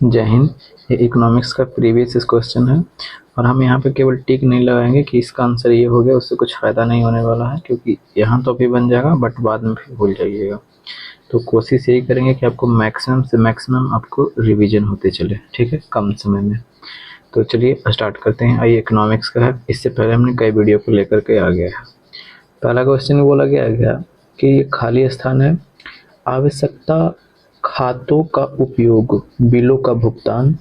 जय हिंद। ये इकोनॉमिक्स का प्रीवियस क्वेश्चन है और हम यहाँ पे केवल टिक नहीं लगाएंगे कि इसका आंसर ये हो गया, उससे कुछ फ़ायदा नहीं होने वाला है, क्योंकि यहाँ तो अभी बन जाएगा बट बाद में फिर भूल जाइएगा। तो कोशिश यही करेंगे कि आपको मैक्सिमम से मैक्सिमम आपको रिवीजन होते चले, ठीक है, कम समय में। तो चलिए स्टार्ट करते हैं। आइए, इकोनॉमिक्स का है, इससे पहले हमने कई वीडियो को लेकर के आ गया है। पहला क्वेश्चन बोला गया कि ये खाली स्थान है, आवश्यकता खातों का उपयोग बिलों का भुगतान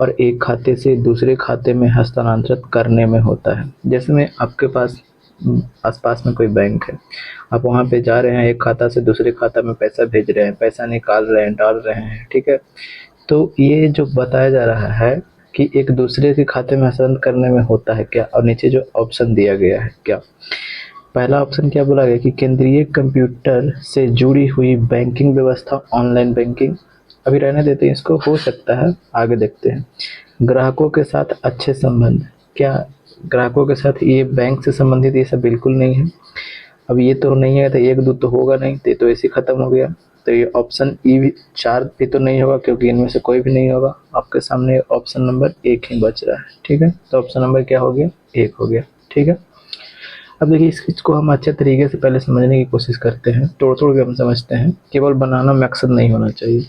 और एक खाते से दूसरे खाते में हस्तांतरित करने में होता है। जैसे में आपके पास आसपास में कोई बैंक है, आप वहाँ पे जा रहे हैं, एक खाता से दूसरे खाता में पैसा भेज रहे हैं, पैसा निकाल रहे हैं, डाल रहे हैं, ठीक है। तो ये जो बताया जा रहा है कि एक दूसरे के खाते में हस्तांतरण करने में होता है क्या, और नीचे जो ऑप्शन दिया गया है क्या। पहला ऑप्शन क्या बोला गया कि केंद्रीय कंप्यूटर से जुड़ी हुई बैंकिंग व्यवस्था, ऑनलाइन बैंकिंग। अभी रहने देते हैं इसको, हो सकता है आगे देखते हैं। ग्राहकों के साथ अच्छे संबंध, क्या ग्राहकों के साथ ये बैंक से संबंधित, ये सब बिल्कुल नहीं है। अब ये तो नहीं है तो एक दो तो होगा नहीं, तो ये तो ऐसे खत्म हो गया। तो ये ऑप्शन ई भी 4 भी तो नहीं होगा, क्योंकि इनमें से कोई भी नहीं होगा। आपके सामने ऑप्शन नंबर 1 ही बच रहा है, ठीक है। तो ऑप्शन नंबर क्या हो गया, 1 हो गया, ठीक है। अब देखिए इसको हम अच्छे तरीके से पहले समझने की कोशिश करते हैं, तोड़ तोड़ के हम समझते हैं, केवल बनाना मकसद नहीं होना चाहिए।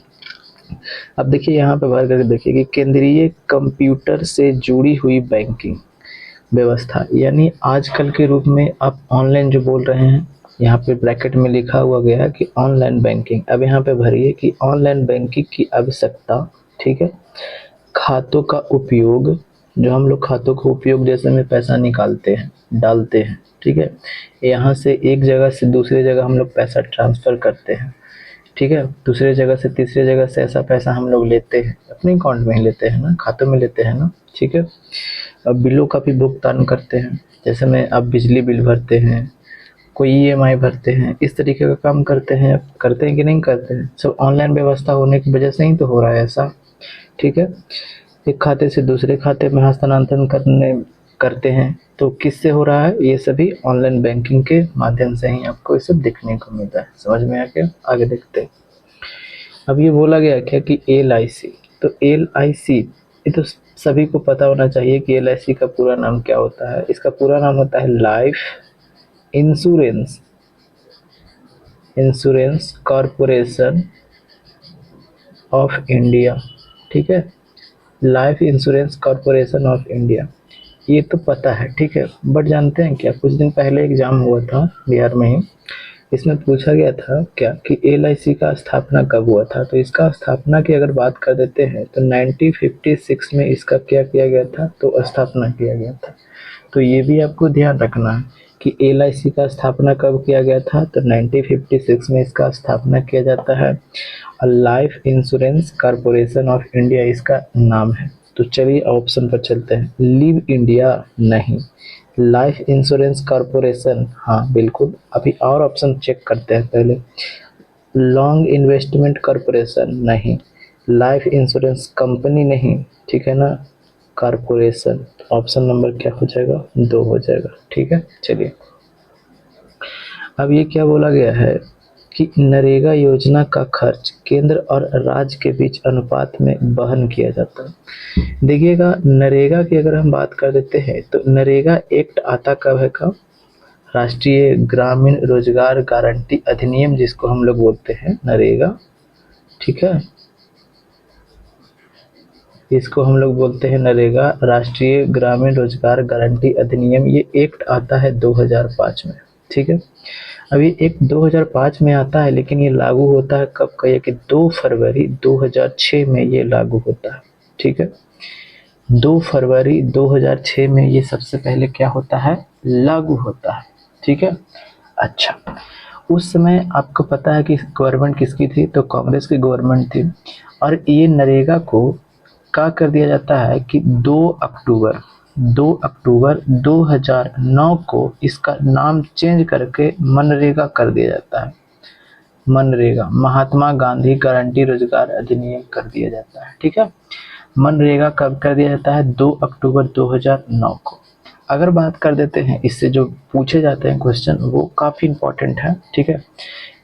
अब देखिए यहाँ पे बाहर करके देखिए कि केंद्रीय कंप्यूटर से जुड़ी हुई बैंकिंग व्यवस्था, यानी आजकल के रूप में आप ऑनलाइन जो बोल रहे हैं, यहाँ पे ब्रैकेट में लिखा हुआ गया है कि ऑनलाइन बैंकिंग। अब यहाँ पे भरिए कि ऑनलाइन बैंकिंग की आवश्यकता, ठीक है। खातों का उपयोग, जो हम लोग खातों का उपयोग जैसे में पैसा निकालते हैं, डालते हैं, ठीक है। यहाँ से एक जगह से दूसरी जगह हम लोग पैसा ट्रांसफ़र करते हैं, ठीक है। दूसरे जगह से तीसरे जगह से ऐसा पैसा हम लोग लेते हैं, अपने अकाउंट में ही लेते हैं ना, खातों में लेते हैं ना, ठीक है। अब बिलों का भी भुगतान करते हैं, जैसे में आप बिजली बिल भरते हैं, कोई ईएमआई भरते हैं, इस तरीके का काम करते हैं कि नहीं करते हैं। सब ऑनलाइन व्यवस्था होने की वजह से ही तो हो रहा है ऐसा, ठीक है। एक खाते से दूसरे खाते में हस्तांतरण करते हैं, तो किससे हो रहा है, ये सभी ऑनलाइन बैंकिंग के माध्यम से ही आपको ये सब देखने को मिलता है। समझ में आ गया, आगे देखते हैं। अब ये बोला गया क्या कि LIC, तो LIC ये तो सभी को पता होना चाहिए कि LIC का पूरा नाम क्या होता है। इसका पूरा नाम होता है life insurance corporation of India, ठीक है। Life insurance corporation of India, ये तो पता है, ठीक है। बट जानते हैं क्या, कुछ दिन पहले एग्जाम हुआ था बिहार में ही, इसमें पूछा गया था क्या कि LIC का स्थापना कब हुआ था। तो इसका स्थापना की अगर बात कर देते हैं तो 1956 में इसका क्या किया गया था, तो स्थापना किया गया था। तो ये भी आपको ध्यान रखना है कि LIC का स्थापना कब किया गया था, तो 1956 में इसका स्थापना किया जाता है। Life insurance corporation of India इसका नाम है। तो चलिए ऑप्शन पर चलते हैं। लिव इंडिया नहीं, लाइफ इंश्योरेंस कॉरपोरेशन हाँ बिल्कुल। अभी और ऑप्शन चेक करते हैं पहले। लॉन्ग इन्वेस्टमेंट कॉरपोरेशन नहीं, लाइफ इंश्योरेंस कंपनी नहीं, ठीक है ना, कॉरपोरेशन। ऑप्शन नंबर क्या हो जाएगा, 2 हो जाएगा, ठीक है। चलिए अब ये क्या बोला गया है कि नरेगा योजना का खर्च केंद्र और राज्य के बीच अनुपात में वहन किया जाता है। देखिएगा नरेगा की अगर हम बात कर देते हैं तो नरेगा एक्ट आता कब है, कब, राष्ट्रीय ग्रामीण रोजगार गारंटी अधिनियम जिसको हम लोग बोलते हैं नरेगा, ठीक है। इसको हम लोग बोलते हैं नरेगा, राष्ट्रीय ग्रामीण रोजगार गारंटी अधिनियम। ये एक्ट आता है 2005 में, ठीक है। अभी एक 2005 में आता है, लेकिन ये लागू होता है कब, कहिए कि 2 फरवरी 2006 में ये लागू होता है, ठीक है। 2 फरवरी 2006 में ये सबसे पहले क्या होता है, लागू होता है, ठीक है। अच्छा, उस समय आपको पता है कि गवर्नमेंट किसकी थी, तो कांग्रेस की गवर्नमेंट थी। और ये नरेगा को क्या कर दिया जाता है कि 2 अक्टूबर 2009 को इसका नाम चेंज करके मनरेगा कर दिया जाता है। मनरेगा, महात्मा गांधी गारंटी रोजगार अधिनियम कर दिया जाता है, ठीक है। मनरेगा कब कर दिया जाता है, 2 अक्टूबर 2009 को। अगर बात कर देते हैं इससे जो पूछे जाते हैं क्वेश्चन वो काफ़ी इंपॉर्टेंट है, ठीक है।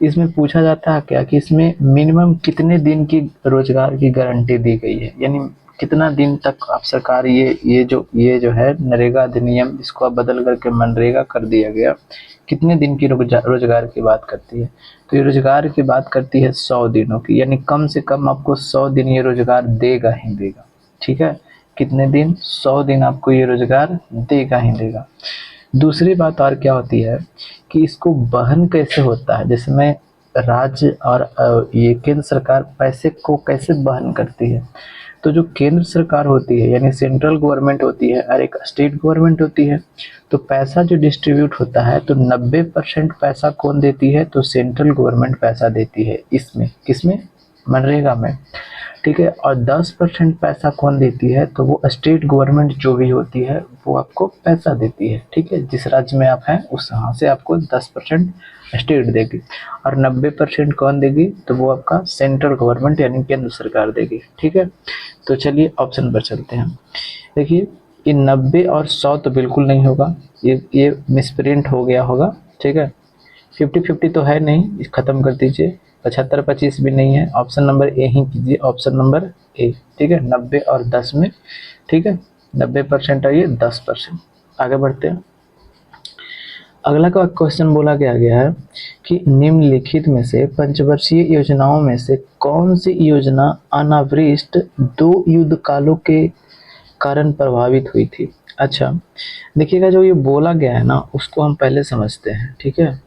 इसमें पूछा जाता है क्या कि इसमें मिनिमम कितने दिन की रोजगार की गारंटी दी गई है, यानी कितना दिन तक आप सरकार ये जो है नरेगा अधिनियम इसको अब बदल करके मनरेगा कर दिया गया, कितने दिन की रोजगार की बात करती है। तो ये रोजगार की बात करती है 100 दिनों की, यानी कम से कम आपको 100 दिन ये रोजगार देगा ही देगा, ठीक है। कितने दिन? 100 दिन आपको ये रोजगार देगा ही देगा। दूसरी बात और क्या होती है कि इसको वहन कैसे होता है, जिसमें राज्य और ये केंद्र सरकार पैसे को कैसे वहन करती है। तो जो केंद्र सरकार होती है यानी सेंट्रल गवर्नमेंट होती है और एक स्टेट गवर्नमेंट होती है, तो पैसा जो डिस्ट्रीब्यूट होता है तो 90% पैसा कौन देती है, तो सेंट्रल गवर्नमेंट पैसा देती है इसमें, किसमें? मनरेगा में, ठीक है। और 10% पैसा कौन देती है, तो वो स्टेट गवर्नमेंट जो भी होती है वो आपको पैसा देती है, ठीक है। जिस राज्य में आप हैं उस यहाँ से आपको 10% स्टेट देगी और 90% कौन देगी, तो वो आपका सेंट्रल गवर्नमेंट यानी केंद्र सरकार देगी, ठीक है। तो चलिए ऑप्शन पर चलते हैं। देखिए ये 90 और 100 तो बिल्कुल नहीं होगा, ये मिसप्रिंट हो गया होगा, ठीक है। 50-50 तो है नहीं, ख़त्म कर दीजिए। 75-25 भी नहीं है, ऑप्शन नंबर ए ही कीजिए, ऑप्शन नंबर ए, ठीक है। 90 और 10 में, ठीक है, 90% है ये, 10%। आगे बढ़ते हैं। अगला का क्वेश्चन बोला गया है कि निम्नलिखित में से पंचवर्षीय योजनाओं में से कौन सी योजना अनावृष्ट 2 युद्ध कालों के कारण प्रभावित हुई थी। अच्छा देखिएगा, जो ये बोला गया है ना उसको हम पहले समझते हैं, ठीक है।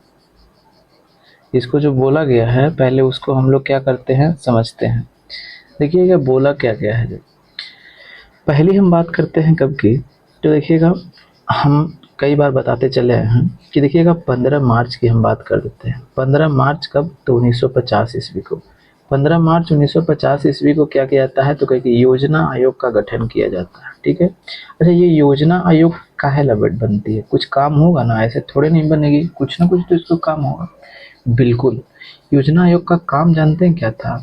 इसको जो बोला गया है पहले उसको हम लोग क्या करते हैं, समझते हैं। देखिएगा बोला क्या गया है, जब पहली हम बात करते हैं कब की, तो देखिएगा हम कई बार बताते चले आए हैं कि देखिएगा 15 मार्च की हम बात कर देते हैं। 15 मार्च कब, तो 1950 ईस्वी को। 15 मार्च 1950 ईस्वी को क्या किया जाता है, तो कहीं योजना आयोग का गठन किया जाता है, ठीक है। अच्छा ये योजना आयोग काहे लबट बनती है, कुछ काम होगा ना, ऐसे थोड़े नहीं बनेगी, कुछ ना कुछ तो इसको काम होगा। बिल्कुल, योजना आयोग का काम जानते हैं क्या था,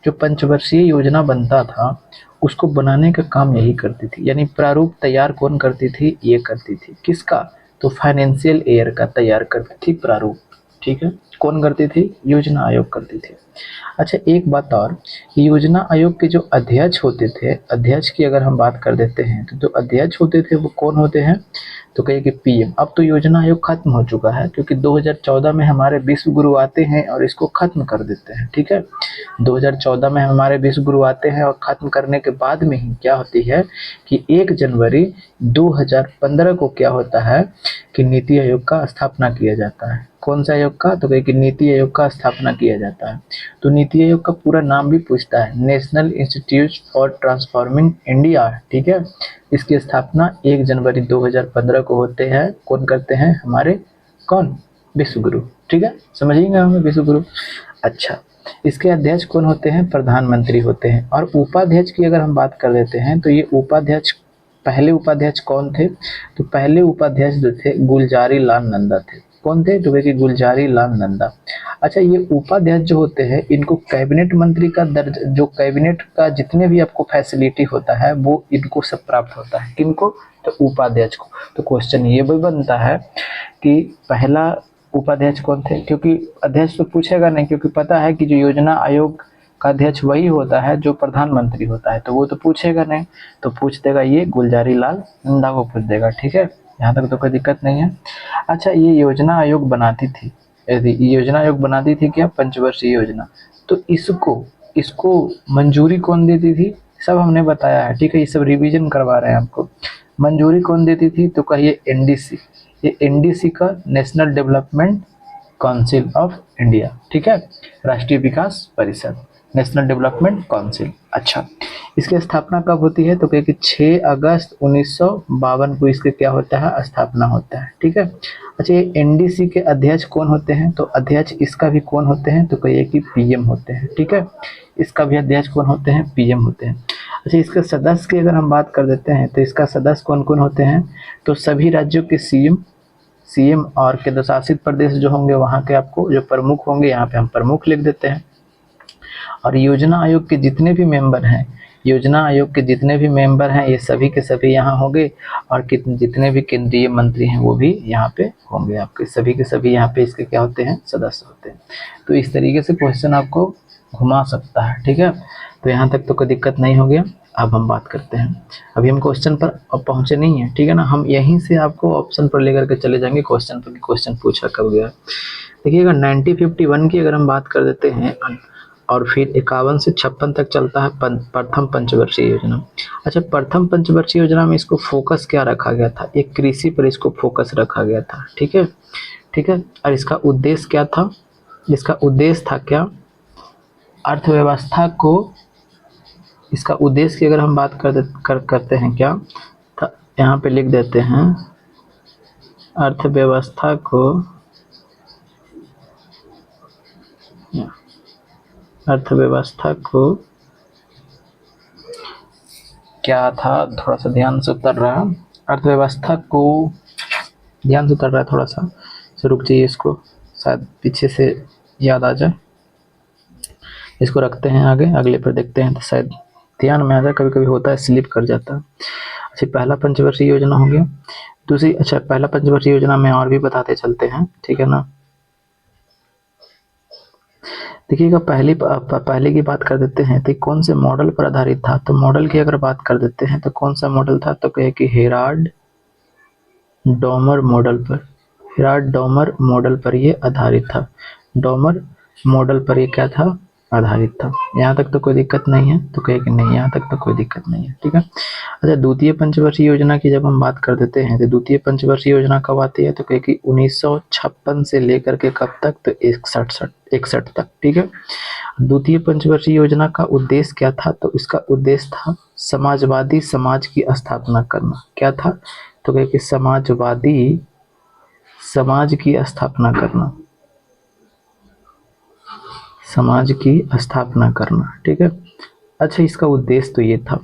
जो पंचवर्षीय योजना बनता था उसको बनाने का काम यही करती थी, यानी प्रारूप तैयार कौन करती थी, ये करती थी। किसका, तो फाइनेंशियल ईयर का तैयार करती थी प्रारूप, ठीक है। कौन करती थी, योजना आयोग करती थी। अच्छा एक बात और, योजना आयोग के जो अध्यक्ष होते थे, अध्यक्ष की अगर हम बात कर देते हैं तो जो अध्यक्ष होते थे वो कौन होते हैं, तो कहिए कि पीएम। अब तो योजना आयोग खत्म हो चुका है क्योंकि 2014 में हमारे विश्व गुरु आते हैं और इसको खत्म कर देते हैं, ठीक है। 2014 में हमारे विश्व गुरु आते हैं और खत्म करने के बाद में ही क्या होती है कि 1 जनवरी 2015 को क्या होता है कि नीति आयोग का स्थापना किया जाता है। कौन सा आयोग का, तो कहीं कि नीति आयोग का स्थापना किया जाता है। तो नीति आयोग का पूरा नाम भी पूछता है, national institute for transforming India, ठीक है। इसकी स्थापना 1 जनवरी 2015 को होते हैं। कौन करते हैं, हमारे कौन, विश्व गुरु, ठीक है। समझिएगा हमें विश्व गुरु। अच्छा इसके अध्यक्ष कौन होते हैं, प्रधानमंत्री होते हैं। और उपाध्यक्ष की अगर हम बात कर लेते हैं तो ये उपाध्यक्ष, पहले उपाध्यक्ष कौन थे, तो पहले उपाध्यक्ष जो थे गुलजारी लाल नंदा थे। कौन थे, तो कि गुलजारी लाल नंदा। अच्छा ये उपाध्यक्ष जो होते हैं इनको कैबिनेट मंत्री का दर्ज, जो कैबिनेट का जितने भी आपको फैसिलिटी होता है वो इनको सब प्राप्त होता है। किनको, तो उपाध्यक्ष को। तो क्वेश्चन ये भी बनता है कि पहला उपाध्यक्ष कौन थे, क्योंकि अध्यक्ष तो पूछेगा नहीं, क्योंकि पता है कि जो योजना आयोग का अध्यक्ष वही होता है जो प्रधानमंत्री होता है, तो वो तो पूछेगा नहीं, तो पूछ देगा ये गुलजारी लाल नंदा को पूछ देगा, ठीक है। यहाँ तक तो कोई दिक्कत नहीं है। अच्छा ये योजना आयोग बनाती थी, यदि योजना आयोग बनाती थी क्या, पंचवर्षीय योजना, तो इसको मंजूरी कौन देती थी, सब हमने बताया है, ठीक है। ये सब रिवीजन करवा रहे हैं आपको। मंजूरी कौन देती थी, तो कहिए एनडीसी। ये एनडीसी का national development council of India, ठीक है, राष्ट्रीय विकास परिषद, नेशनल डेवलपमेंट काउंसिल। अच्छा इसकी स्थापना कब होती है, तो कहिए कि 6 अगस्त 1952 को इसके क्या होता है, स्थापना होता है, ठीक है। अच्छा ये एनडीसी के अध्यक्ष कौन होते हैं, तो अध्यक्ष इसका भी कौन होते हैं, तो कहिए कि पीएम होते हैं, ठीक है। इसका भी अध्यक्ष कौन होते हैं, पीएम होते हैं। अच्छा इसके सदस्य की अगर हम बात कर देते हैं तो इसका सदस्य कौन कौन होते हैं, तो सभी राज्यों के सीएम और केंद्र शासित प्रदेश जो होंगे वहाँ के आपको जो प्रमुख होंगे, यहाँ पे हम प्रमुख लिख देते हैं। और योजना आयोग के जितने भी मेंबर हैं योजना आयोग के जितने भी मेंबर हैं ये सभी के सभी यहाँ होंगे, और जितने भी केंद्रीय मंत्री हैं वो भी यहाँ पे होंगे, आपके सभी के सभी यहाँ पे इसके क्या होते हैं, सदस्य होते हैं। तो इस तरीके से क्वेश्चन आपको घुमा सकता है, ठीक है। तो यहाँ तक तो कोई दिक्कत नहीं हो गया। अब हम बात करते हैं, अभी हम क्वेश्चन पर अब पहुँचे नहीं हैं, ठीक है ना। हम यहीं से आपको ऑप्शन पर लेकर के चले जाएंगे क्वेश्चन पर, क्वेश्चन पूछा कब गया। देखिएगा 1951 की अगर हम बात कर देते हैं, और फिर 51 से 56 तक चलता है प्रथम पंचवर्षीय योजना। अच्छा, प्रथम पंचवर्षीय योजना में इसको फोकस क्या रखा गया था, एक कृषि पर इसको फोकस रखा गया था, ठीक है, ठीक है। और इसका उद्देश्य क्या था, इसका उद्देश्य था क्या, अर्थव्यवस्था को, इसका उद्देश्य की अगर हम बात करते हैं क्या, यहाँ पे लिख देते हैं अर्थव्यवस्था को, अर्थव्यवस्था को क्या था, थोड़ा सा ध्यान से उतर रहा है, अर्थव्यवस्था को ध्यान से उतर रहा है थोड़ा सा, तो रुक जाइए, इसको शायद पीछे से याद आ जाए, इसको रखते हैं आगे, अगले पर देखते हैं तो शायद ध्यान में आ जाए, कभी कभी होता है स्लिप कर जाता है। अच्छा, पहला पंचवर्षीय योजना हो गया। दूसरी, अच्छा पहला पंचवर्षीय योजना में और भी बताते चलते हैं, ठीक है ना। देखिएगा पहले की बात कर देते हैं तो कौन से मॉडल पर आधारित था, तो मॉडल की अगर बात कर देते हैं तो कौन सा मॉडल था, तो कहे कि हेराल्ड डॉमर मॉडल पर, हेराल्ड डॉमर मॉडल पर ये आधारित था, डॉमर मॉडल पर ये क्या था, आधारित था। यहाँ तक तो कोई दिक्कत नहीं है, तो कहे कि नहीं, यहाँ तक तो कोई दिक्कत नहीं है, ठीक है। अच्छा, द्वितीय पंचवर्षीय योजना की जब हम बात कर देते हैं तो द्वितीय पंचवर्षीय योजना कब आती है, तो कहे कि 1956 से लेकर के कब तक, तो 61 तक, ठीक है। द्वितीय पंचवर्षीय योजना का उद्देश्य क्या था, तो इसका उद्देश्य था समाजवादी समाज की स्थापना करना। क्या था, तो कहे कि समाजवादी समाज की स्थापना करना, समाज की स्थापना करना, ठीक है। अच्छा, इसका उद्देश्य तो ये था,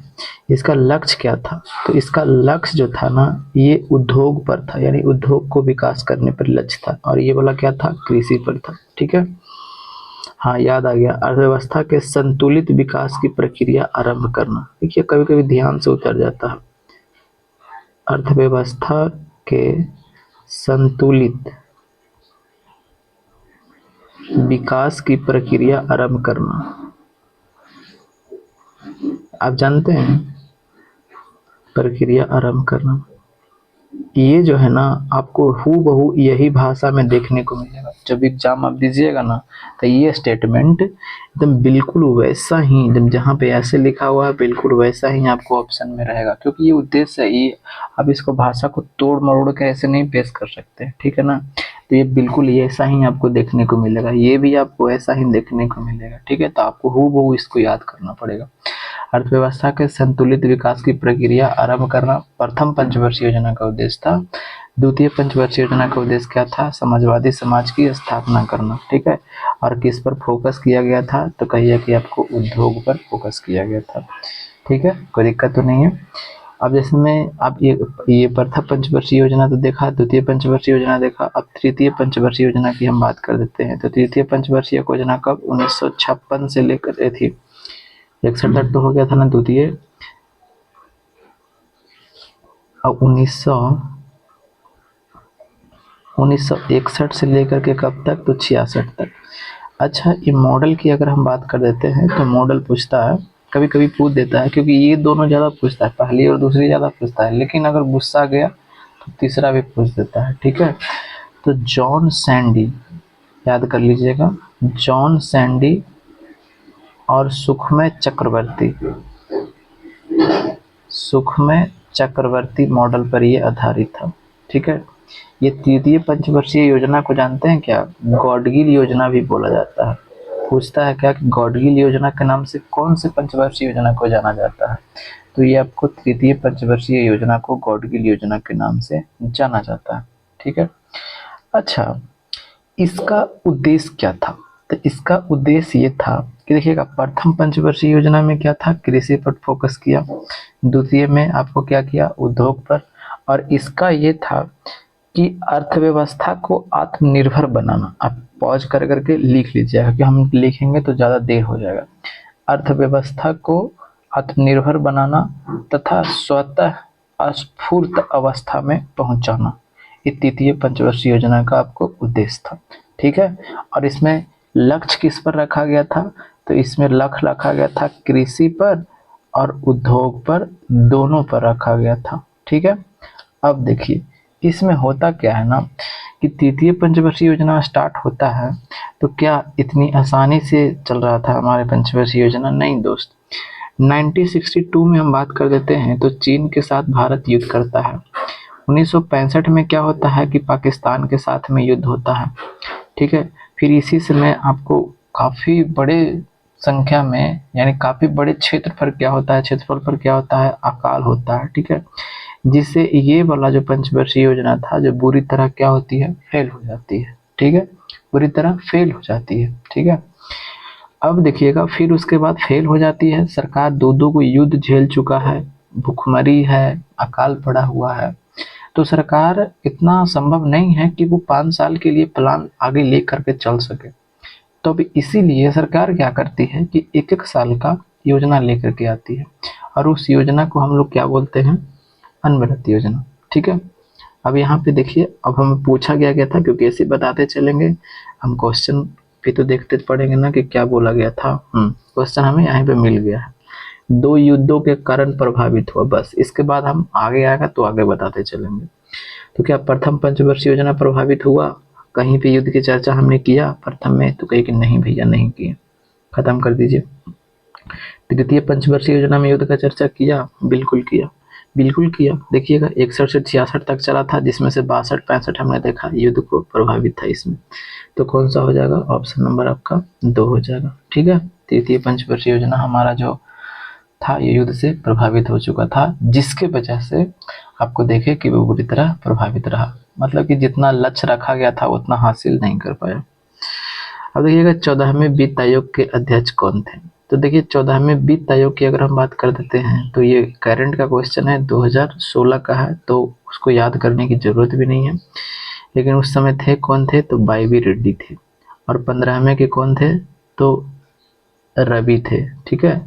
इसका लक्ष्य क्या था, तो इसका लक्ष्य जो था ना, ये उद्योग पर था, यानी उद्योग को विकास करने पर लक्ष्य था, और ये वाला क्या था, कृषि पर था, ठीक है। हाँ, याद आ गया, अर्थव्यवस्था के संतुलित विकास की प्रक्रिया आरंभ करना। देखिए कभी कभी ध्यान से उतर जाता है, अर्थव्यवस्था के संतुलित विकास की प्रक्रिया आरंभ करना। आप जानते हैं प्रक्रिया आरंभ करना, ये जो है ना आपको हूबहू यही भाषा में देखने को मिलेगा। जब एग्जाम आप दीजिएगा ना, तो ये स्टेटमेंट एकदम बिल्कुल वैसा ही, एकदम जहाँ पे ऐसे लिखा हुआ है बिल्कुल वैसा ही आपको ऑप्शन में रहेगा, क्योंकि ये उद्देश्य है, ये आप इसको भाषा को तोड़ मरोड़ के ऐसे नहीं पेश कर सकते, ठीक है ना। तो ये बिल्कुल ऐसा ही आपको देखने को मिलेगा, ये भी आपको ऐसा ही देखने को मिलेगा, ठीक है। तो आपको हूबहू इसको याद करना पड़ेगा। अर्थव्यवस्था के संतुलित विकास की प्रक्रिया आरंभ करना प्रथम पंचवर्षीय योजना का उद्देश्य था। द्वितीय पंचवर्षीय योजना का उद्देश्य क्या था, समाजवादी समाज की स्थापना करना, ठीक है। और किस पर फोकस किया गया था, तो कहिए कि आपको उद्योग पर फोकस किया गया था, ठीक है, कोई दिक्कत तो नहीं है। अब जैसे में आप ये प्रथम पंचवर्षीय योजना तो देखा, द्वितीय पंचवर्षीय योजना देखा, अब तृतीय पंचवर्षीय योजना की हम बात कर देते हैं। तो तृतीय पंचवर्षीय योजना कब, 1956 से लेकर थी, 61 तक तो हो गया था ना द्वितीय, अब 1961 से लेकर के कब तक, तो 66 तक। अच्छा, ये मॉडल की अगर हम बात कर देते हैं तो मॉडल पूछता है, कभी कभी पूछ देता है, क्योंकि ये दोनों ज़्यादा पूछता है, पहली और दूसरी ज़्यादा पूछता है, लेकिन अगर गुस्सा गया तो तीसरा भी पूछ देता है, ठीक है। तो जॉन सैंडी, याद कर लीजिएगा, जॉन सैंडी और सुखमय चक्रवर्ती मॉडल पर ये आधारित था, ठीक है। ये तृतीय पंचवर्षीय योजना को जानते हैं क्या, गॉडगिल योजना भी बोला जाता है। पूछता है क्या कि गॉडगिल योजना के नाम से कौन से पंचवर्षीय योजना को जाना जाता है, तो ये आपको तृतीय पंचवर्षीय योजना को गॉडगिल योजना के नाम से जाना जाता है, ठीक है। अच्छा, इसका उद्देश्य क्या था, तो इसका उद्देश्य ये था कि देखिएगा, प्रथम पंचवर्षीय योजना में क्या था, कृषि पर फोकस किया, द्वितीय में आपको क्या किया, उद्योग पर, और इसका ये था कि अर्थव्यवस्था को आत्मनिर्भर बनाना। आप पॉज कर करके लिख लीजिएगा, कि हम लिखेंगे तो ज़्यादा देर हो जाएगा। अर्थव्यवस्था को आत्मनिर्भर बनाना तथा स्वतः स्फूर्त अवस्था में पहुंचाना, ये तृतीय पंचवर्षीय योजना का आपको उद्देश्य था। ठीक है, और इसमें लक्ष्य किस पर रखा गया था, तो इसमें लक्ष्य रखा गया था कृषि पर और उद्योग पर, दोनों पर रखा गया था। ठीक है, अब देखिए इसमें होता क्या है ना कि तृतीय पंचवर्षीय योजना स्टार्ट होता है तो क्या इतनी आसानी से चल रहा था हमारे पंचवर्षीय योजना? नहीं दोस्त। 1962 में हम बात कर देते हैं तो चीन के साथ भारत युद्ध करता है। 1965 में क्या होता है कि पाकिस्तान के साथ में युद्ध होता है। ठीक है, फिर इसी समय आपको काफ़ी बड़े संख्या में यानी काफ़ी बड़े क्षेत्रफल क्या होता है, अकाल होता है। ठीक है, जिससे ये वाला जो पंचवर्षीय योजना था जो बुरी तरह क्या होती है, फेल हो जाती है। ठीक है, बुरी तरह फेल हो जाती है। ठीक है, अब देखिएगा फिर उसके बाद फेल हो जाती है सरकार, दो को युद्ध झेल चुका है, भुखमरी है, अकाल पड़ा हुआ है, तो सरकार इतना संभव नहीं है कि वो 5 साल के लिए प्लान आगे ले करके चल सके। तो अब इसीलिए सरकार क्या करती है कि एक एक साल का योजना लेकर के आती है और उस योजना को हम लोग क्या बोलते हैं, अनवरत योजना। ठीक है, अब यहाँ पे देखिए, अब हमें पूछा गया था क्योंकि ऐसे बताते चलेंगे, हम क्वेश्चन भी तो देखते पड़ेंगे ना कि क्या बोला गया था। क्वेश्चन हमें यहाँ पे मिल गया है, 2 युद्धों के कारण प्रभावित हुआ, बस इसके बाद हम आगे आएगा तो आगे बताते चलेंगे। तो क्या प्रथम पंचवर्षीय योजना प्रभावित हुआ? कहीं पे युद्ध की चर्चा हमने किया प्रथम में? तो कहीं कि नहीं भैया नहीं किया, खत्म कर दीजिए। तृतीय पंचवर्षीय योजना में युद्ध का चर्चा किया? बिल्कुल किया, बिल्कुल किया। देखिएगा 61 से 66 तक चला था, जिसमें से 62-65 हमने देखा युद्ध को प्रभावित था इसमें। तो कौन सा हो जाएगा? ऑप्शन नंबर आपका 2 हो जाएगा। ठीक है, तृतीय पंचवर्षीय योजना हमारा जो था ये युद्ध से प्रभावित हो चुका था, जिसके वजह से आपको देखे कि वो बुरी तरह प्रभावित रहा, मतलब कि जितना लक्ष्य रखा गया था उतना हासिल नहीं कर पाया। अब देखिएगा 14वें वित्त आयोग के अध्यक्ष कौन थे? तो देखिए 14वें वित्त आयोग की अगर हम बात कर देते हैं तो ये करंट का क्वेश्चन है, 2016 का है, तो उसको याद करने की जरूरत भी नहीं है। लेकिन उस समय थे कौन थे? तो वाई.वी. रेड्डी थे। और 15वें के कौन थे? तो रवि थे। ठीक है,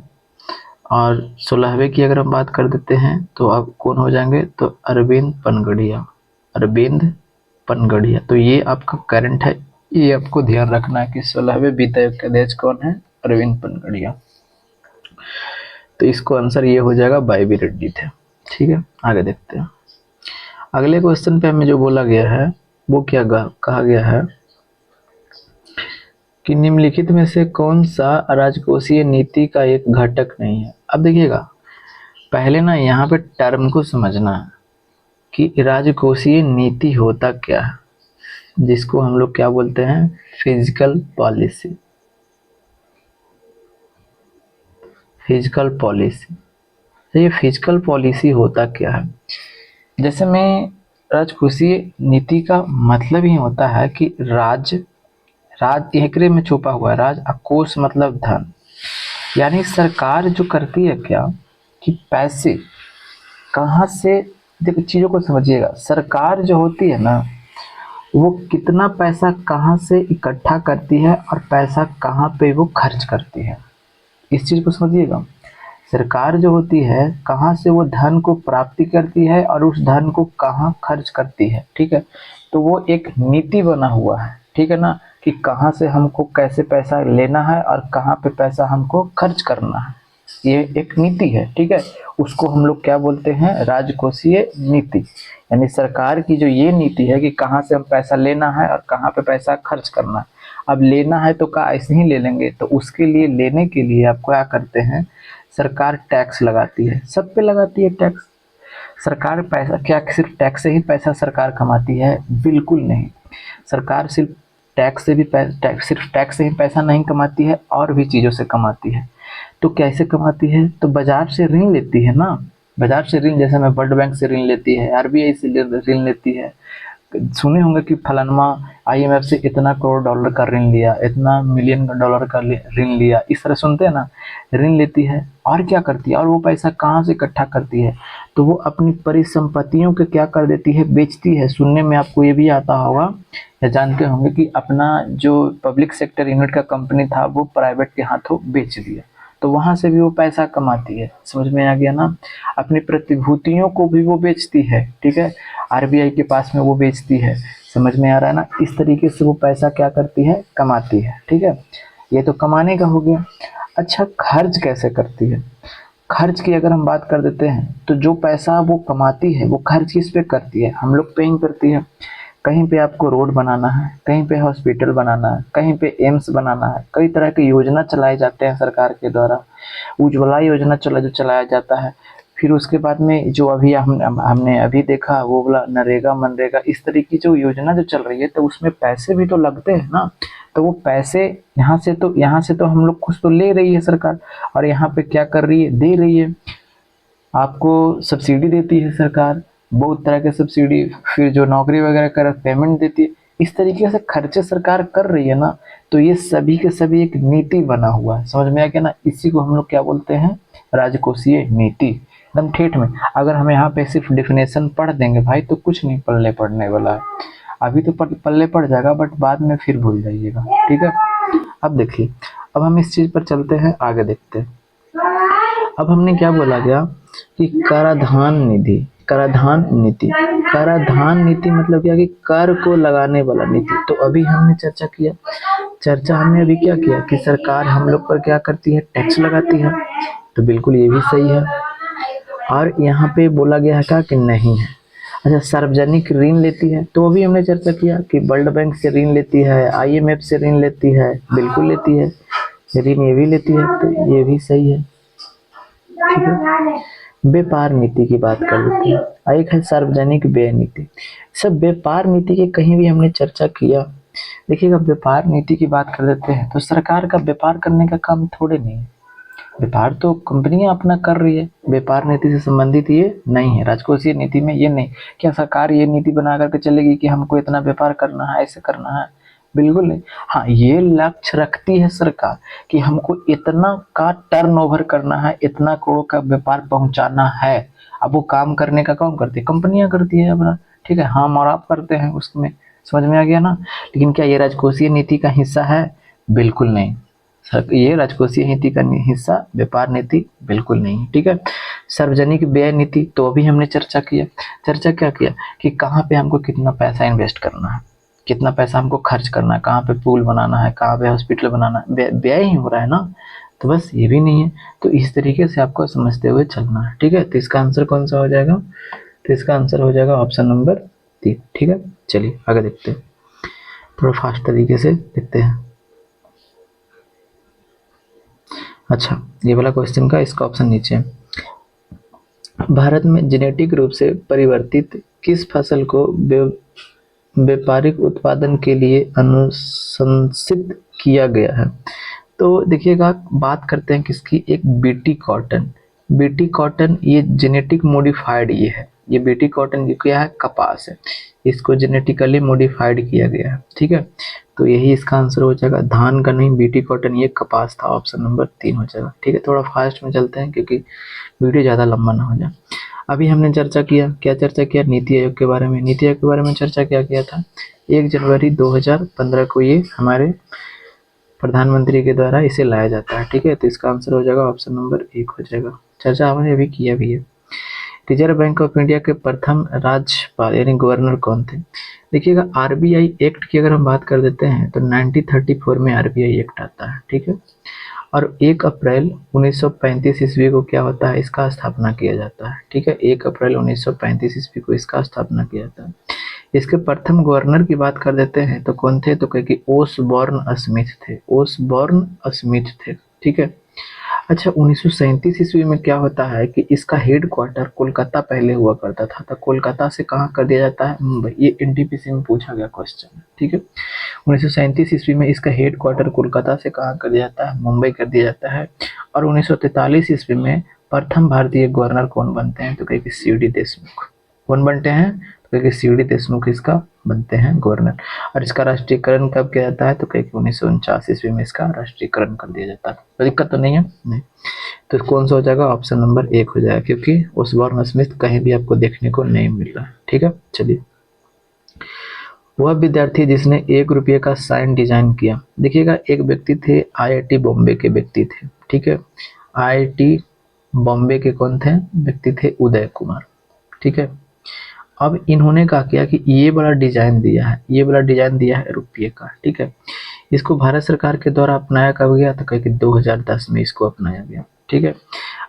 और 16वें की अगर हम बात कर देते हैं तो अब कौन हो जाएंगे? तो अरविंद पनगड़िया, अरविंद पनगड़िया। तो ये आपका करंट है, ये आपको ध्यान रखना है कि 16वें वित्त आयोग के अध्यक्ष कौन है? अरविंद पनगड़िया। तो इसको आंसर ये हो जाएगा वाई.वी. रेड्डी थे। ठीक है, आगे देखते हैं। अगले क्वेश्चन पे हमें जो बोला गया है वो क्या कहा गया है कि निम्नलिखित में से कौन सा राजकोषीय नीति का एक घटक नहीं है? अब देखिएगा पहले ना यहाँ पे टर्म को समझना है कि राजकोषीय नीति होता क्या है, जिसको हम लोग क्या बोलते हैं? Physical policy. फिजिकल पॉलिसी, तो ये फिजिकल पॉलिसी होता क्या है? जैसे में राजकोषीय नीति का मतलब ही होता है कि राज एकरे में छुपा हुआ है, राज कोष मतलब धन, यानी सरकार जो करती है क्या कि पैसे कहाँ से, देखो चीज़ों को समझिएगा, सरकार जो होती है ना वो कितना पैसा कहाँ से इकट्ठा करती है और पैसा कहाँ पे वो खर्च करती है, इस चीज़ को समझिएगा। सरकार जो होती है कहाँ से वो धन को प्राप्ति करती है और उस धन को कहाँ खर्च करती है। ठीक है, तो वो एक नीति बना हुआ है, ठीक है ना, कि कहाँ से हमको कैसे पैसा लेना है और कहाँ पे पैसा हमको खर्च करना है, ये एक नीति है। ठीक है, उसको हम लोग क्या बोलते हैं? राजकोषीय नीति। यानी सरकार की जो ये नीति है कि कहाँ से हम पैसा लेना है और कहाँ पे पैसा खर्च करना है। अब लेना है तो क्या ऐसे ही ले लेंगे? तो उसके लिए, लेने के लिए आप क्या करते हैं? सरकार टैक्स लगाती है, सब पे लगाती है टैक्स। सरकार पैसा क्या सिर्फ टैक्स से ही पैसा सरकार कमाती है? बिल्कुल नहीं। सरकार सिर्फ टैक्स से ही पैसा नहीं कमाती है, और भी चीज़ों से कमाती है। तो कैसे कमाती है? तो बाजार से ऋण लेती है ना, बाजार से ऋण, जैसे मैं वर्ल्ड बैंक से ऋण लेती है, आरबीआई से ऋण लेती है। सुने होंगे कि फलानमा आईएमएफ से इतना करोड़ डॉलर का ऋण लिया, इतना मिलियन डॉलर का ऋण लिया, इस तरह सुनते हैं ना, ऋण लेती है। और क्या करती है? और वो पैसा कहाँ से इकट्ठा करती है? तो वो अपनी परिसंपत्तियों के क्या कर देती है? बेचती है। सुनने में आपको ये भी आता होगा या जानते होंगे कि अपना जो पब्लिक सेक्टर यूनिट का कंपनी था वो प्राइवेट के हाथों बेच दिया। तो वहाँ से भी वो पैसा कमाती है। समझ में आ गया ना। अपनी प्रतिभूतियों को भी वो बेचती है, ठीक है, आरबीआई के पास में वो बेचती है। समझ में आ रहा है ना। इस तरीके से वो पैसा क्या करती है, कमाती है, ठीक है। ये तो कमाने का हो गया। अच्छा, खर्च कैसे करती है। खर्च की अगर हम बात कर देते हैं तो जो पैसा वो कमाती है वो खर्च किस पे करती है, हम लोग पे ही करती है। कहीं पे आपको रोड बनाना है, कहीं पे हॉस्पिटल बनाना है, कहीं पे एम्स बनाना है, कई तरह की योजना चलाए जाते हैं सरकार के द्वारा। उज्ज्वला योजना जो चलाया जाता है। फिर उसके बाद में जो अभी हमने अभी देखा वो बोला नरेगा मनरेगा, इस तरह की जो योजना जो चल रही है तो उसमें पैसे भी तो लगते हैं ना। तो वो पैसे यहाँ से तो हम लोग कुछ तो ले रही है सरकार, और यहाँ पे क्या कर रही है, दे रही है। आपको सब्सिडी देती है सरकार, बहुत तरह के सब्सिडी। फिर जो नौकरी वगैरह कर पेमेंट देती है। इस तरीके से खर्चे सरकार कर रही है ना। तो ये सभी के सभी एक नीति बना हुआ है। समझ में आ गया ना। इसी को हम लोग क्या बोलते हैं, राजकोषीय नीति। एकदम ठेठ में। अगर हम यहाँ पे सिर्फ डिफिनेशन पढ़ देंगे भाई तो कुछ नहीं पल्ले पड़ने वाला है। अभी तो पल्ले पड़ जाएगा बट बाद में फिर भूल जाइएगा, ठीक है। अब देखिए, अब हम इस चीज पर चलते हैं, आगे देखते हैं। अब हमने क्या बोला गया कि कराधान निधि, कराधान नीति। कराधान नीति मतलब क्या कि कर को लगाने वाला नीति। तो अभी हमने चर्चा हमने अभी क्या किया कि सरकार हम लोग पर क्या करती है, टैक्स लगाती है। तो बिल्कुल ये भी सही है। और यहाँ पे बोला गया है क्या कि नहीं है। अच्छा, सार्वजनिक ऋण लेती है, तो अभी हमने चर्चा किया कि वर्ल्ड बैंक से ऋण लेती है, आईएमएफ से ऋण लेती है, बिल्कुल लेती है। ऋण ये भी लेती है, तो ये भी सही है, ठीक है। व्यापार नीति की बात कर लेते हैं। एक है सार्वजनिक व्यय नीति। सब व्यापार नीति के कहीं भी हमने चर्चा किया। देखिएगा, व्यापार नीति की बात कर लेते हैं तो सरकार का व्यापार करने का काम थोड़े नहीं है। व्यापार तो कंपनियां अपना कर रही है, व्यापार नीति से संबंधित ये नहीं है। राजकोषीय नीति में ये नहीं। क्या सरकार ये नीति बना करके चलेगी कि हमको इतना व्यापार करना है, ऐसे करना है, बिल्कुल नहीं। हाँ, ये लक्ष्य रखती है सरकार कि हमको इतना का टर्नओवर करना है, इतना करोड़ का व्यापार पहुंचाना है। अब वो काम करने का कौन करती है, कंपनियां करती है अपना, ठीक है। हम और आप करते हैं उसमें। समझ में आ गया ना। लेकिन क्या ये राजकोषीय नीति का हिस्सा है, बिल्कुल नहीं। ये राजकोषीय नीति का हिस्सा व्यापार नीति बिल्कुल नहीं, ठीक है। सार्वजनिक व्यय नीति तो अभी हमने चर्चा क्या किया कि कहाँ पे हमको कितना पैसा इन्वेस्ट करना है, कितना पैसा हमको खर्च करना है, कहाँ पे पुल बनाना है, कहाँ पे हॉस्पिटल बनाना है, व्यय ही हो रहा है ना। तो बस ये भी नहीं है। तो इस तरीके से आपको समझते हुए चलना है, ठीक है। तो इसका आंसर कौन सा हो जाएगा, तो इसका आंसर हो जाएगा ऑप्शन नंबर 3, ठीक है। चलिए आगे देखते हैं, थोड़ा फास्ट तरीके से देखते हैं। अच्छा, ये वाला क्वेश्चन का इसका ऑप्शन नीचे है। भारत में जेनेटिक रूप से परिवर्तित किस फसल को व्यापारिक उत्पादन के लिए अनुशंसित किया गया है। तो देखिएगा, बात करते हैं किसकी, एक बीटी कॉटन। बीटी कॉटन ये जेनेटिक मॉडिफाइड ये है। ये बीटी कॉटन ये क्या है, कपास है। इसको जेनेटिकली मॉडिफाइड किया गया है, ठीक है। तो यही इसका आंसर हो जाएगा। धान का नहीं, बीटी कॉटन ये कपास था। ऑप्शन नंबर 3 हो जाएगा, ठीक है। थोड़ा फास्ट में चलते हैं क्योंकि वीडियो ज़्यादा लंबा ना हो जाए। अभी हमने चर्चा किया, क्या चर्चा किया, नीति आयोग के बारे में। नीति आयोग के बारे में चर्चा क्या किया था, 1 जनवरी 2015 को ये हमारे प्रधानमंत्री के द्वारा इसे लाया जाता है, ठीक है। तो इसका आंसर हो जाएगा ऑप्शन नंबर 1 हो जाएगा। चर्चा हमने अभी किया भी है। रिजर्व बैंक ऑफ इंडिया के प्रथम राज्यपाल यानी गवर्नर कौन थे। देखिएगा, आरबीआई एक्ट की अगर हम बात कर देते हैं तो 1934 में आरबीआई एक्ट आता है, ठीक है। और 1 अप्रैल 1935 ईस्वी को क्या होता है, इसका स्थापना किया जाता है, ठीक है। 1 अप्रैल 1935 ईस्वी को इसका स्थापना किया जाता है। इसके प्रथम गवर्नर की बात कर देते हैं तो कौन थे, तो कहे कि ओसबॉर्न स्मिथ थे, ओसबॉर्न स्मिथ थे, ठीक है। अच्छा, 1937 ईस्वी में क्या होता है कि इसका हेड क्वार्टर कोलकाता पहले हुआ करता था, तो कोलकाता से कहाँ कर दिया जाता है, मुंबई। ये एनटीपीसी में पूछा गया क्वेश्चन है, ठीक है। 1937 ईस्वी में इसका हेड क्वार्टर कोलकाता से कहाँ कर दिया जाता है, मुंबई कर दिया जाता है। और 1943 ईस्वी में प्रथम भारतीय गवर्नर कौन बनते हैं, तो कहे सीडी देशमुख। कौन बनते हैं, तो कहे सीडी देशमुख इसका बनते हैं गवर्नर। और इसका राष्ट्रीयकरण कब किया जाता है, तो कहे 1949 ईस्वी में इसका राष्ट्रीयकरण कर दिया जाता है। तो दिक्कत तो नहीं है, नहीं। तो कौन सा हो जाएगा, ऑप्शन नंबर 1 हो जाएगा, क्योंकि ओसबॉर्न स्मिथ कहीं भी आपको देखने को नहीं मिल रहा है, ठीक है। चलिए, वह विद्यार्थी जिसने 1 रुपये का साइन डिजाइन किया। देखिएगा, एक व्यक्ति थे, आईआईटी बॉम्बे के व्यक्ति थे, ठीक है। IIT बॉम्बे के कौन थे व्यक्ति थे, उदय कुमार, ठीक है। अब इन्होंने क्या किया कि ये वाला डिजाइन दिया है, ये वाला डिजाइन दिया है रुपये का, ठीक है। इसको भारत सरकार के द्वारा अपनाया कब गया, तो कह कि 2010 में इसको अपनाया गया, ठीक है।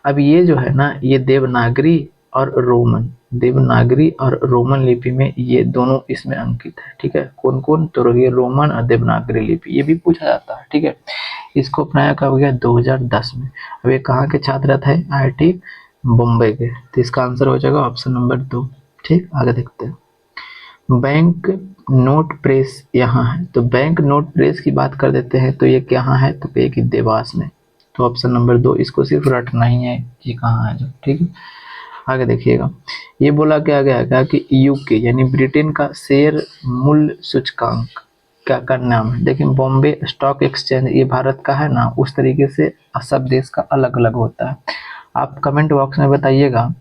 अब ये जो है ना, ये देवनागरी और रोमन, देवनागरी और रोमन लिपि में ये दोनों इसमें अंकित है, ठीक है। कौन कौन, तो ये रोमन और देवनागरी लिपि, ये भी पूछा जाता है, ठीक है। इसको अपनाया कब गया, 2010 में। अब ये कहाँ के छात्र थे, IIT बॉम्बे के, तो इसका आंसर हो जाएगा ऑप्शन नंबर 2, ठीक। आगे देखते हैं। बैंक नोट प्रेस यहाँ है, तो बैंक नोट प्रेस की बात कर देते हैं, तो ये कहाँ है, तो कहे कि देवास में, तो ऑप्शन नंबर 2, इसको सिर्फ रटना ही है ये कहाँ है जो, ठीक है। आगे देखिएगा, ये बोला क्या गया क्या कि यूके यानी ब्रिटेन का शेयर मूल्य सूचकांक क्या नाम है। देखिए बॉम्बे स्टॉक एक्सचेंज ये भारत का है ना, उस तरीके से सब देश का अलग अलग होता है। आप कमेंट बॉक्स में बताइएगा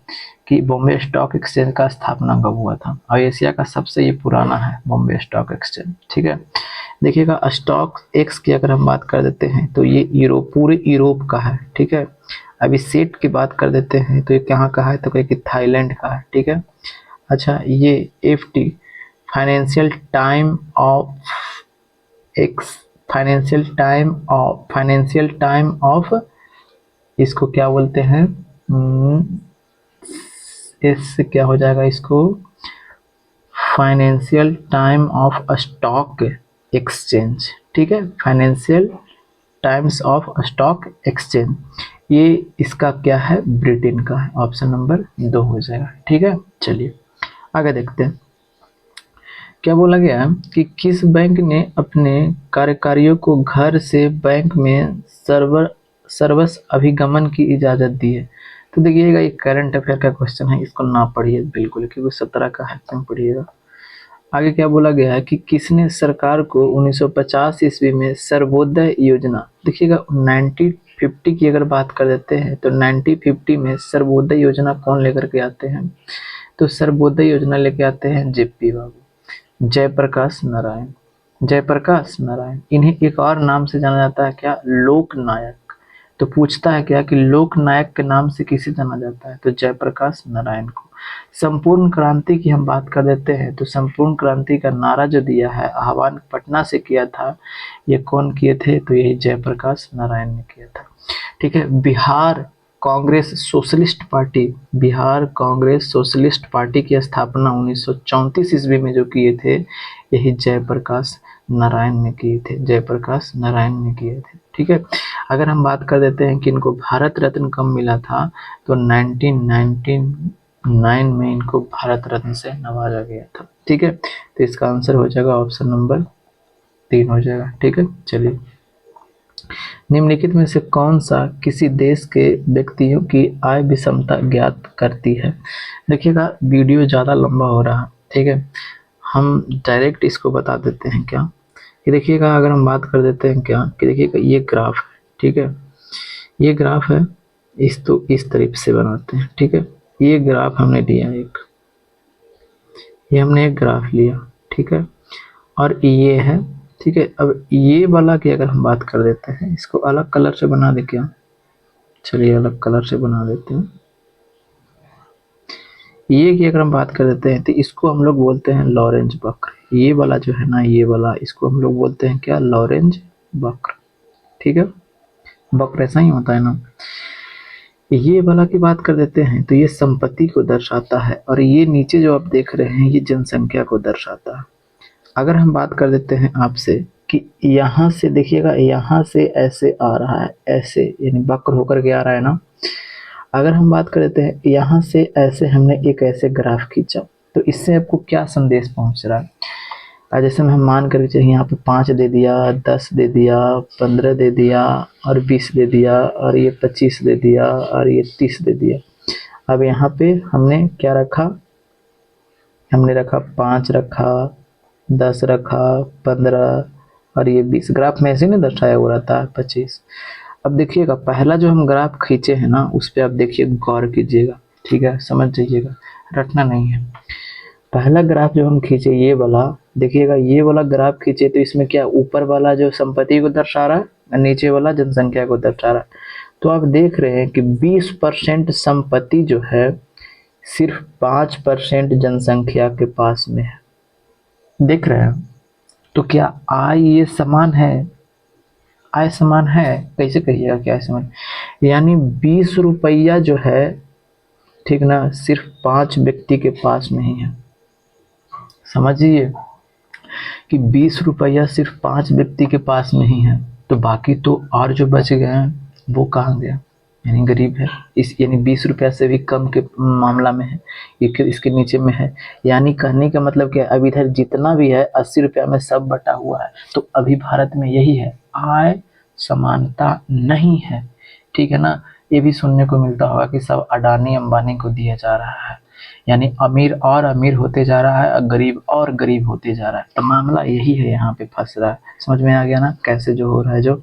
कि बॉम्बे स्टॉक एक्सचेंज का स्थापना कब हुआ था, और एशिया का सबसे ये पुराना है बॉम्बे स्टॉक एक्सचेंज, ठीक है। देखिएगा स्टॉक एक्स की अगर हम बात कर देते हैं तो ये यूरोप, पूरे यूरोप का है, ठीक है। अभी सेट की बात कर देते हैं तो ये कहाँ का है, तो कहे कि थाईलैंड का है, ठीक है। अच्छा ये FT financial time of x, financial time of इसको क्या बोलते हैं, इससे क्या हो जाएगा इसको, financial time of stock exchange, ठीक है। Financial times of stock exchange, ये इसका क्या है, ब्रिटेन का है, ऑप्शन नंबर 2 हो जाएगा, ठीक है। चलिए आगे देखते हैं। क्या बोला गया है कि किस बैंक ने अपने कार्यकारियों को घर से बैंक में सर्वस अभिगमन की इजाज़त दी है। तो देखिएगा ये करंट अफेयर का क्वेश्चन है, इसको ना पढ़िए बिल्कुल, क्योंकि 17 का है, तुम पढ़िएगा। आगे क्या बोला गया है कि किसने सरकार को 1950 ईस्वी में सर्वोदय योजना, देखिएगा 1950 की अगर बात कर देते हैं तो 1950 में सर्वोदय योजना कौन लेकर के आते हैं, तो सर्वोदय योजना लेके आते हैं JP बाबू, जयप्रकाश नारायण, जयप्रकाश नारायण। इन्हें एक और नाम से जाना जाता है क्या, लोक नायक। तो पूछता है क्या कि लोक नायक के नाम से किसे जाना जाता है, तो जयप्रकाश नारायण को। संपूर्ण क्रांति की हम बात कर देते हैं तो संपूर्ण क्रांति का नारा जो दिया है, आह्वान पटना से किया था, ये कौन किए थे, तो यही जयप्रकाश नारायण ने किया था, ठीक है। Bihar Congress socialist party, Bihar Congress socialist party की स्थापना 1934 ईस्वी में जो किए थे, यही जयप्रकाश नारायण ने किए थे, जयप्रकाश नारायण ने किए थे, ठीक है। अगर हम बात कर देते हैं कि इनको भारत रत्न कब मिला था, तो 1999 में इनको भारत रत्न से नवाजा गया था, ठीक है। तो इसका आंसर हो जाएगा ऑप्शन नंबर 3 हो जाएगा, ठीक है। चलिए निम्नलिखित में से कौन सा किसी देश के व्यक्तियों की आय विषमता ज्ञात करती है। देखिएगा वीडियो ज़्यादा लंबा हो रहा है, ठीक है, हम डायरेक्ट इसको बता देते हैं क्या कि देखिएगा अगर हम बात कर देते हैं क्या कि देखिएगा ये ग्राफ है, ठीक है, ये ग्राफ है, इस तरीके से बनाते हैं, ठीक है। ये ग्राफ हमने लिया एक, ये हमने एक ग्राफ लिया, ठीक है, और ये है, ठीक है। अब ये वाला की अगर हम बात कर देते हैं, इसको अलग कलर से बना दे क्या, चलिए अलग कलर से बना देते हैं। ये की अगर हम बात कर देते हैं तो इसको हम लोग बोलते हैं लॉरेंज वक्र। ये वाला जो है ना, ये वाला, इसको हम लोग बोलते हैं क्या, लॉरेंज वक्र, ठीक है। वक्र ऐसा ही होता है ना। ये वाला की बात कर देते हैं तो ये संपत्ति को दर्शाता है, और ये नीचे जो आप देख रहे हैं ये जनसंख्या को दर्शाता है। अगर हम बात कर देते हैं आपसे कि यहाँ से देखिएगा, यहाँ से ऐसे आ रहा है, ऐसे यानी वक्र होकर के आ रहा है ना। अगर हम बात कर देते हैं यहाँ से ऐसे हमने एक ऐसे ग्राफ खींचा, तो इससे आपको क्या संदेश पहुँच रहा है। जैसे हम मान कर चलिए यहाँ पे 5 दे दिया, 10 दे दिया, 15 दे दिया, और 20 दे दिया, और ये 25 दे दिया, और ये 30 दे दिया। अब यहाँ पे हमने क्या रखा, हमने रखा 5 रखा, 10 रखा, 15, और ये 20। ग्राफ में ऐसे नहीं दर्शाया हो रहता है 25। अब देखिएगा पहला जो हम ग्राफ खींचे हैं ना, उस पर आप देखिए, गौर कीजिएगा, ठीक है, समझ जाइएगा, रटना नहीं है। पहला ग्राफ जो हम खींचे ये वाला, देखिएगा ये वाला ग्राफ खींचे तो इसमें क्या, ऊपर वाला जो संपत्ति को दर्शा रहा है, नीचे वाला जनसंख्या को दर्शा रहा है। तो आप देख रहे हैं कि 20% संपत्ति जो है सिर्फ 5% जनसंख्या के पास में है। देख रहे हैं? तो क्या आय ये समान है? आय समान है? कैसे कहिएगा क्या समान? यानी 20 रुपया जो है, ठीक ना, सिर्फ 5 व्यक्ति के पास नहीं है। समझिए कि 20 रुपया सिर्फ 5 व्यक्ति के पास नहीं है, तो बाकी तो और जो बच गए हैं वो कहाँ गया? यानी गरीब है। इस यानी 20 रुपया से भी कम के मामला में है, इसके नीचे में है। यानी कहने का मतलब क्या, अब इधर जितना भी है 80 रुपया में सब बटा हुआ है। तो अभी भारत में यही है, आय समानता नहीं है। ठीक है ना? ये भी सुनने को मिलता होगा कि सब अडानी अंबानी को दिया जा रहा है, यानी अमीर और अमीर होते जा रहा है और गरीब और गरीब होते जा रहा है। तो मामला यही है, यहाँ पे फंस रहा है। समझ में आ गया ना कैसे जो हो रहा है जो?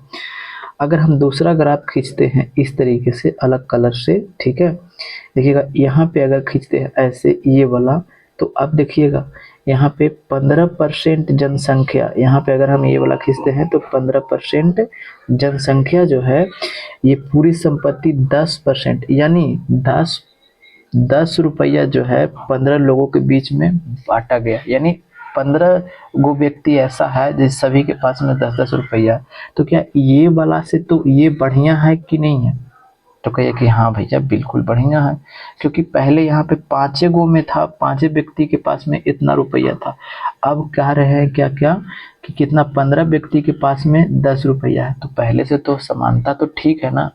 अगर हम दूसरा ग्राफ खींचते हैं इस तरीके से अलग कलर से, ठीक है, देखिएगा यहाँ पे अगर खींचते हैं ऐसे ये वाला, तो अब देखिएगा यहाँ पे 15% जनसंख्या, यहाँ पे अगर हम ये वाला खींचते हैं तो 15% जनसंख्या जो है, ये पूरी संपत्ति 10%, यानी 10 रुपया जो है 15 लोगों के बीच में बांटा गया। यानी 15 गो व्यक्ति ऐसा है जिस सभी के पास में 10-10 रुपया। तो क्या ये वाला से तो ये बढ़िया है कि नहीं है? तो कहिए कि हाँ भैया बिल्कुल बढ़िया है, क्योंकि पहले यहाँ पे 5 गो में था, 5 व्यक्ति के पास में इतना रुपया था। अब कह रहे हैं क्या क्या कि कितना, 15 व्यक्ति के पास में 10 रुपया है। तो पहले से तो समानता तो ठीक है ना?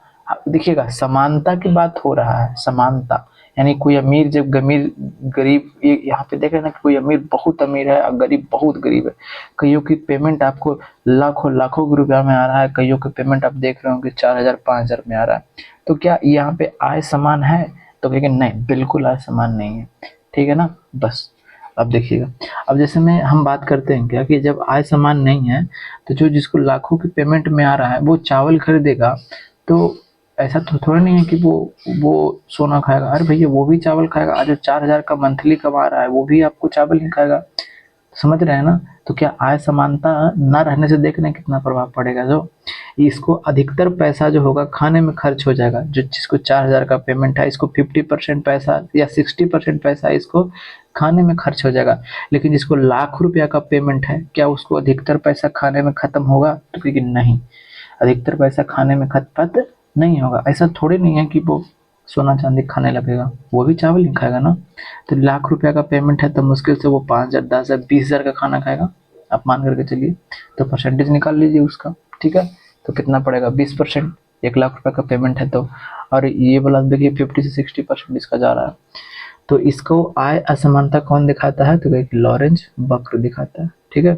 देखिएगा समानता की बात हो रहा है, समानता यानी कोई अमीर जब गरीब, यहाँ पे देख रहे हैं ना कि कोई अमीर बहुत अमीर है और गरीब बहुत गरीब है। कईयों की पेमेंट आपको लाखों लाखों रुपया में आ रहा है, कईयों की पेमेंट आप देख रहे होंगे 4,000-5,000 में आ रहा है। तो क्या यहाँ पे आय समान है? तो कहेंगे नहीं, बिल्कुल आय समान नहीं है। ठीक है ना? बस अब देखिएगा, अब जैसे में हम बात करते हैं क्या कि जब आय समान नहीं है तो जो जिसको लाखों की पेमेंट में आ रहा है वो चावल खरीदेगा, तो ऐसा तो थोड़ा नहीं है कि वो सोना खाएगा। अरे भैया वो भी चावल खाएगा। आज जो 4,000 का मंथली कमा रहा है वो भी आपको चावल ही खाएगा। समझ रहे हैं ना? तो क्या आय समानता ना रहने से देख रहे हैं कितना प्रभाव पड़ेगा? जो इसको अधिकतर पैसा जो होगा खाने में खर्च हो जाएगा। जो जिसको 4,000 का पेमेंट है, इसको 50% पैसा या 60% पैसा इसको खाने में खर्च हो जाएगा। लेकिन जिसको लाख रुपया का पेमेंट है, क्या उसको अधिकतर पैसा खाने में खत्म होगा? तो क्योंकि नहीं, अधिकतर पैसा खाने में खपत नहीं होगा। ऐसा थोड़ी नहीं है कि वो सोना चांदी खाने लगेगा, वो भी चावल ही खाएगा ना। तो लाख रुपया का पेमेंट है तो मुश्किल से वो 5,000, 10,000, 20,000 का खाना खाएगा, आप मान करके चलिए। तो परसेंटेज निकाल लीजिए उसका, ठीक है? तो कितना पड़ेगा? 20%। 1,00,000 रुपये का पेमेंट है तो, और ये वाला देखिए 50 से 60% इसका जा रहा है। तो इसको आय असमानता कौन दिखाता है? तो एक लॉरेंज वक्र दिखाता है। ठीक है?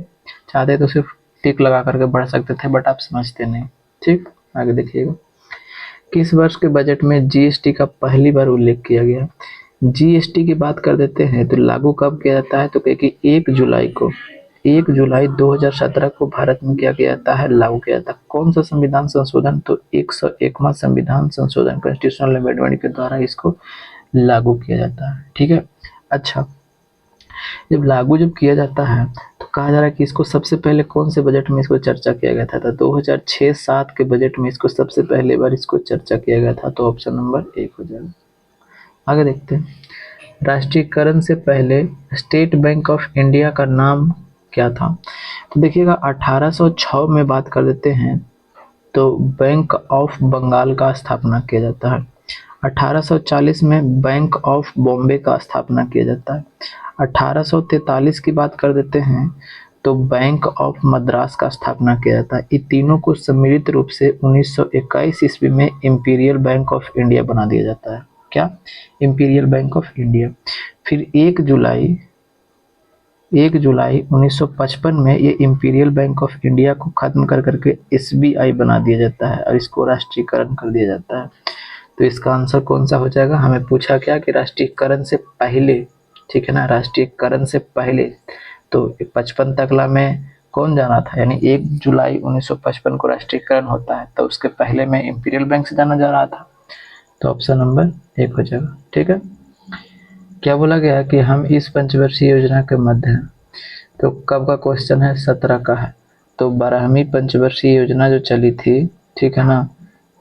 चाहते तो सिर्फ टिक लगा करके बढ़ सकते थे, बट आप समझते नहीं। ठीक, आगे देखिएगा। किस वर्ष के बजट में जीएसटी का पहली बार उल्लेख किया गया? जीएसटी की बात कर देते हैं तो लागू कब किया जाता है? तो कहे 1 जुलाई 2017 को भारत में क्या किया जाता है? लागू किया जाता है। कौन सा संविधान संशोधन? तो 101वां संविधान संशोधन, कॉन्स्टिट्यूशनल अमेंडमेंट के द्वारा इसको लागू किया जाता है। ठीक है? अच्छा, जब किया जाता है तो कहा जा रहा है कि इसको सबसे पहले कौन से बजट में इसको चर्चा किया गया था? तो 2006-07 के बजट में इसको सबसे पहले बार इसको चर्चा किया गया था। तो ऑप्शन नंबर 1 हो जाएगा। आगे देखते हैं, राष्ट्रीयकरण से पहले स्टेट बैंक ऑफ इंडिया का नाम क्या था? तो देखिएगा 1806 में बात कर देते हैं तो बैंक ऑफ बंगाल का स्थापना किया जाता है। 1840 में बैंक ऑफ बॉम्बे का स्थापना किया जाता है। 1843 की बात कर देते हैं तो बैंक ऑफ मद्रास का स्थापना किया जाता है। ये तीनों को सम्मिलित रूप से 1921 ईस्वी में इंपीरियल बैंक ऑफ इंडिया बना दिया जाता है। क्या? Imperial bank of India. फिर 1 जुलाई 1955 में ये इंपीरियल बैंक ऑफ इंडिया को खत्म कर करके एसबीआई बना दिया जाता है और इसको राष्ट्रीयकरण कर दिया जाता है। तो इसका आंसर कौन सा हो जाएगा? हमें पूछा क्या कि राष्ट्रीयकरण से पहले, ठीक है ना, राष्ट्रीयकरण से पहले। तो 55 तकला में कौन जाना था? यानी 1 जुलाई 1955 को राष्ट्रीयकरण होता है, तो उसके पहले में इंपीरियल बैंक से जाना जा रहा था। तो ऑप्शन नंबर 1 हो जाएगा। ठीक है? क्या बोला गया कि हम इस पंचवर्षीय योजना के मध्य हैं? तो कब का क्वेश्चन है? 17 का है। तो 12वीं पंचवर्षीय योजना जो चली थी, ठीक है ना,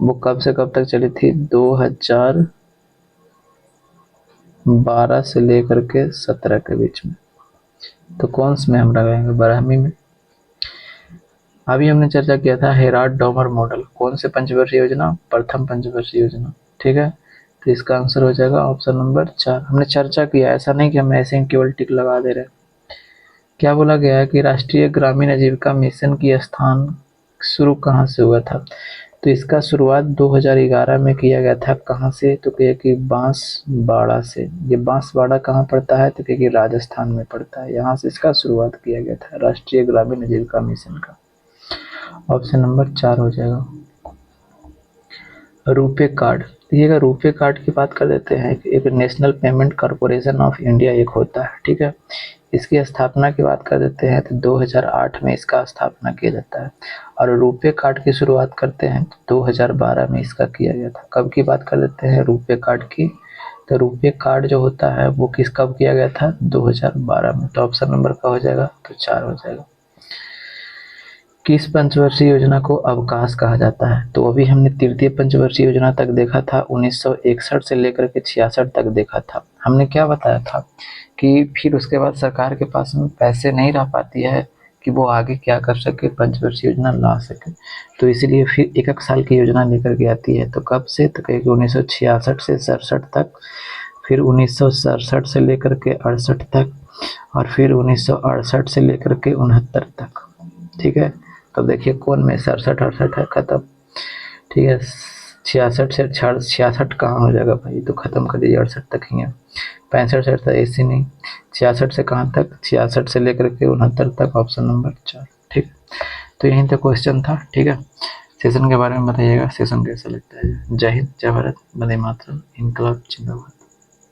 वो कब से कब तक चली थी? 2012 से लेकर के 17 के बीच में। तो कौन से हम लगाएंगे? ब्राह्मी में। अभी हमने चर्चा किया था हेराल्ड डॉमर मॉडल, कौन से पंचवर्षीय योजना? प्रथम पंचवर्षीय योजना। ठीक है, तो इसका आंसर हो जाएगा ऑप्शन नंबर 4। हमने चर्चा किया, ऐसा नहीं कि हम ऐसे ही केवल टिक लगा दे रहे। क्या बोला गया है कि राष्ट्रीय ग्रामीण आजीविका मिशन की स्थान शुरू कहाँ से हुआ था? तो इसका शुरुआत 2011 में किया गया था। कहाँ से? तो कहिए कि बांसवाड़ा से। ये बांसवाड़ा कहाँ पड़ता है? तो कहिए कि राजस्थान में पड़ता है। यहाँ से इसका शुरुआत किया गया था, राष्ट्रीय ग्रामीण आजीविका मिशन का। ऑप्शन नंबर 4 हो जाएगा। रुपे कार्ड, देखिएगा रुपे कार्ड की बात कर देते हैं। एक national payment corporation of India एक होता है, ठीक है। इसकी स्थापना की बात कर देते हैं तो 2008 में इसका स्थापना किया जाता है। और रुपे कार्ड की शुरुआत करते हैं तो 2012 में इसका किया गया था। कब की बात कर देते हैं रुपे कार्ड की? तो रुपे कार्ड जो होता है वो कब किया गया था? 2012 में। तो ऑप्शन नंबर का हो जाएगा? तो 4 हो जाएगा। किस पंचवर्षीय योजना को अवकाश कहा जाता है? तो अभी हमने तृतीय पंचवर्षीय योजना तक देखा था, 1961 से लेकर के 66 तक देखा था। हमने क्या बताया था कि फिर उसके बाद सरकार के पास में पैसे नहीं रह पाती है कि वो आगे क्या कर सके, पंचवर्षीय योजना ला सके। तो इसीलिए फिर एक साल की योजना लेकर के आती है। तो कब से? तो कहेगी 1966 से 67 तक, फिर 1967 से लेकर के 68 तक, और फिर 1968 से लेकर के 69 तक। ठीक है, तो देखिए कौन में 67 68 है खत्म। ठीक है, 66 से 66 कहाँ हो जाएगा भाई? तो खत्म कर दीजिए, 68 तक ही है। 65 से तो ऐसी नहीं, 66 से कहाँ तक? 66 से लेकर के 69 तक, ऑप्शन नंबर 4। ठीक, तो यहीं तक क्वेश्चन था। ठीक है, सेशन के बारे में बताइएगा, सेशन कैसा लगता है। जय हिंद, जय भारत, वंदे मातरम, इनकलाब जिंदाबाद।